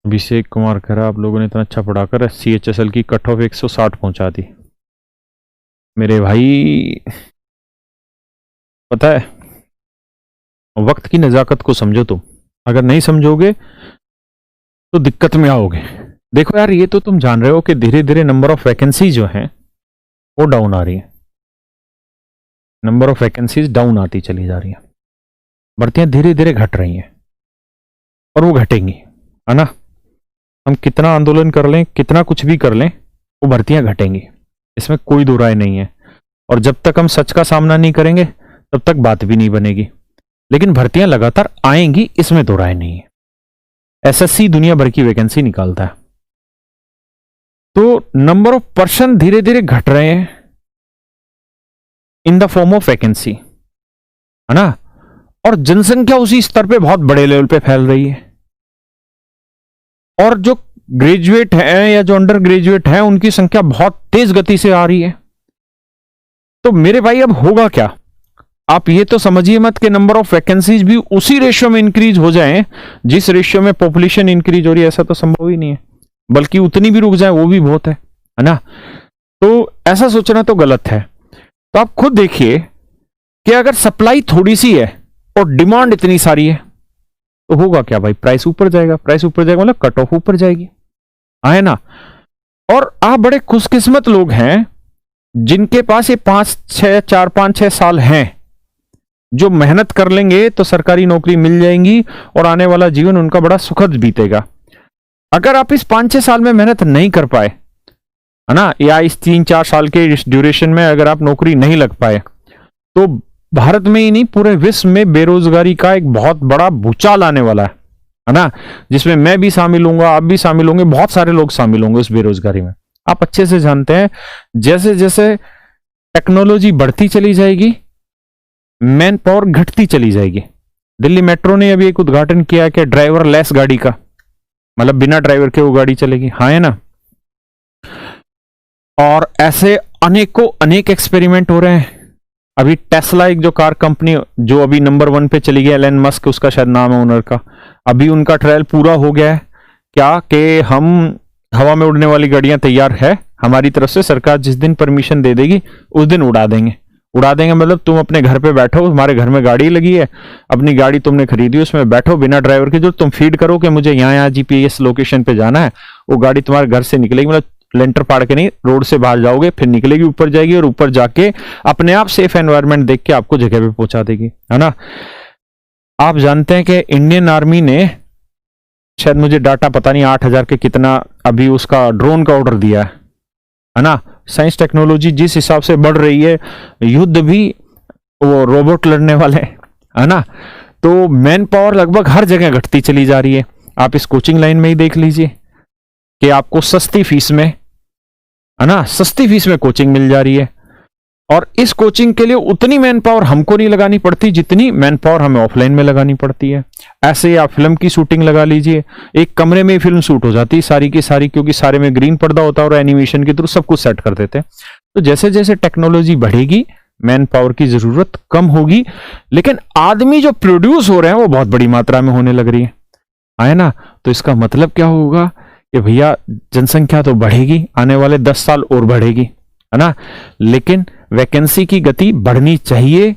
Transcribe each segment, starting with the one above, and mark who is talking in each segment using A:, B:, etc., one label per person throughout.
A: अभिषेक कुमार खरा, आप लोगों ने इतना अच्छा पढ़ाकर CHSL की कट ऑफ 160 पहुंचा दी। मेरे भाई पता है, वक्त की नजाकत को समझो तुम। अगर नहीं समझोगे तो दिक्कत में आओगे। देखो यार, ये तो तुम जान रहे हो कि धीरे धीरे नंबर ऑफ वैकेंसी जो है वो डाउन आ रही है। नंबर ऑफ वैकेंसीज डाउन आती चली जा रही है। भर्तियां धीरे धीरे घट रही हैं और वो घटेंगी, है ना। हम कितना आंदोलन कर लें, कितना कुछ भी कर लें, वो भर्तियां घटेंगी, इसमें कोई दो राय नहीं है। और जब तक हम सच का सामना नहीं करेंगे तब तक बात भी नहीं बनेगी। लेकिन भर्तियां लगातार आएंगी, इसमें दो राय नहीं है। SSC दुनिया भर की वैकेंसी निकालता है। तो नंबर ऑफ पर्सन धीरे धीरे घट रहे हैं in the form of vacancy, है ना। और जनसंख्या उसी स्तर पे बहुत बड़े लेवल पे फैल रही है। और जो ग्रेजुएट है या जो अंडर ग्रेजुएट है उनकी संख्या बहुत तेज गति से आ रही है। तो मेरे भाई अब होगा क्या? आप ये तो समझिए मत कि नंबर ऑफ वैकेंसीज भी उसी रेशियो में इंक्रीज हो जाएं जिस रेशियो में पॉपुलेशन इंक्रीज हो रही है। ऐसा तो संभव ही नहीं है, बल्कि उतनी भी रुक जाए वो भी बहुत है ना। तो ऐसा सोचना तो गलत है। तो आप खुद देखिए कि अगर सप्लाई थोड़ी सी है और डिमांड इतनी सारी है तो होगा क्या भाई? प्राइस ऊपर जाएगा। प्राइस ऊपर जाएगा मतलब कट ऑफ ऊपर जाएगी, है ना। और आप बड़े खुशकिस्मत लोग हैं जिनके पास ये 4-5-6 साल हैं, जो मेहनत कर लेंगे तो सरकारी नौकरी मिल जाएंगी और आने वाला जीवन उनका बड़ा सुखद बीतेगा। अगर आप इस 5-6 साल में मेहनत नहीं कर पाए, है ना, या इस 3-4 साल के इस ड्यूरेशन में अगर आप नौकरी नहीं लग पाए, तो भारत में ही नहीं पूरे विश्व में बेरोजगारी का एक बहुत बड़ा भूचाल आने वाला है ना। जिसमें मैं भी शामिल हूंगा, आप भी शामिल होंगे, बहुत सारे लोग शामिल होंगे उस बेरोजगारी में। आप अच्छे से जानते हैं जैसे जैसे टेक्नोलॉजी बढ़ती चली जाएगी, मैन पावर घटती चली जाएगी। दिल्ली मेट्रो ने अभी एक उद्घाटन किया कि ड्राइवर लेस गाड़ी का, मतलब बिना ड्राइवर के वो गाड़ी चलेगी, हाँ है ना। और ऐसे अनेकों अनेक एक्सपेरिमेंट हो रहे हैं। अभी टेस्ला, एक जो कार कंपनी जो अभी नंबर 1 पे चली गई, एलन मस्क उसका शायद नाम है ओनर का, अभी उनका ट्रायल पूरा हो गया है। क्या कि हम हवा में उड़ने वाली गाड़ियां तैयार है हमारी तरफ से, सरकार जिस दिन परमिशन दे देगी उस दिन उड़ा देंगे। उड़ा देंगे मतलब तुम अपने घर पे बैठो, तुम्हारे घर में गाड़ी लगी है, अपनी गाड़ी तुमने खरीदी, उसमें बैठो बिना ड्राइवर के, जो तुम फीड करो कि मुझे यहाँ GPS लोकेशन पे जाना है, वो गाड़ी तुम्हारे घर से निकलेगी। मतलब लेंटर पाड़ के नहीं, रोड से बाहर जाओगे, फिर निकलेगी, ऊपर जाएगी और ऊपर जाके अपने आप सेफ एनवायरनमेंट देख के आपको जगह पे पहुंचा देगी, है ना। आप जानते हैं कि इंडियन आर्मी ने शायद, मुझे डाटा पता नहीं 8,000 के कितना अभी उसका ड्रोन का ऑर्डर दिया है ना। साइंस टेक्नोलॉजी जिस हिसाब से बढ़ रही है, युद्ध भी वो रोबोट लड़ने वाले, है ना। तो मैन पावर लगभग हर जगह घटती चली जा रही है। आप इस कोचिंग लाइन में ही देख लीजिए कि आपको सस्ती फीस में, है ना, सस्ती फीस में कोचिंग मिल जा रही है। और इस कोचिंग के लिए उतनी मैन पावर हमको नहीं लगानी पड़ती जितनी मैन पावर हमें ऑफलाइन में लगानी पड़ती है। ऐसे आप फिल्म की शूटिंग लगा लीजिए, एक कमरे में ही फिल्म शूट हो जाती है सारी की सारी, क्योंकि सारे में ग्रीन पर्दा होता है और एनिमेशन के थ्रू सब कुछ सेट कर देते हैं। तो जैसे जैसे टेक्नोलॉजी बढ़ेगी मैन पावर की जरूरत कम होगी, लेकिन आदमी जो प्रोड्यूस हो रहे हैं वो बहुत बड़ी मात्रा में होने लग रही है ना। तो इसका मतलब क्या होगा कि भैया जनसंख्या तो बढ़ेगी, आने वाले 10 साल और बढ़ेगी, है ना। लेकिन वैकेंसी की गति बढ़नी चाहिए,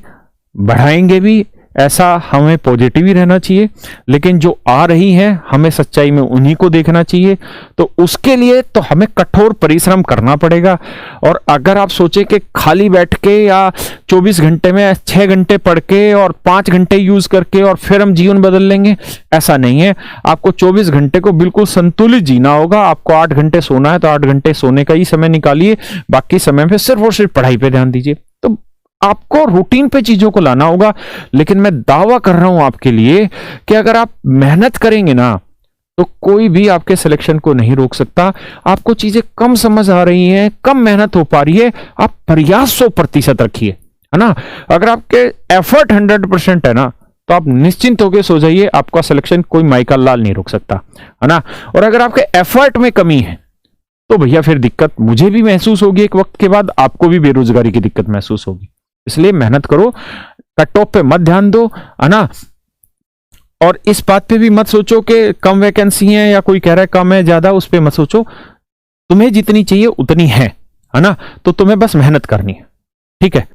A: बढ़ाएंगे भी, ऐसा हमें पॉजिटिव ही रहना चाहिए। लेकिन जो आ रही हैं हमें सच्चाई में उन्हीं को देखना चाहिए। तो उसके लिए तो हमें कठोर परिश्रम करना पड़ेगा। और अगर आप सोचें कि खाली बैठ के या 24 घंटे में 6 घंटे पढ़ के और 5 घंटे यूज करके और फिर हम जीवन बदल लेंगे, ऐसा नहीं है। आपको 24 घंटे को बिल्कुल संतुलित जीना होगा। आपको 8 घंटे सोना है तो 8 घंटे सोने का ही समय निकालिए, बाकी समय पे सिर्फ और सिर्फ पढ़ाई पे ध्यान दीजिए। तो आपको रूटीन पे चीजों को लाना होगा। लेकिन मैं दावा कर रहा हूं आपके लिए कि अगर आप मेहनत करेंगे ना तो कोई भी आपके सिलेक्शन को नहीं रोक सकता। आपको चीजें कम समझ आ रही हैं, कम मेहनत हो पा रही है, आप प्रयास 100% रखिए, है ना। अगर आपके एफर्ट 100% है ना तो आप निश्चिंत होकर सो जाइए, आपका सिलेक्शन कोई माइकल लाल नहीं रोक सकता, है ना। और अगर आपके एफर्ट में कमी है तो भैया फिर दिक्कत मुझे भी महसूस होगी एक वक्त के बाद, आपको भी बेरोजगारी की दिक्कत महसूस होगी। इसलिए मेहनत करो, कट ऑफ पे मत ध्यान दो, है ना। और इस बात पे भी मत सोचो कि कम वैकेंसी है या कोई कह रहा है कम है ज्यादा, उस पे मत सोचो। तुम्हें जितनी चाहिए उतनी है ना, तो तुम्हें बस मेहनत करनी है, ठीक है।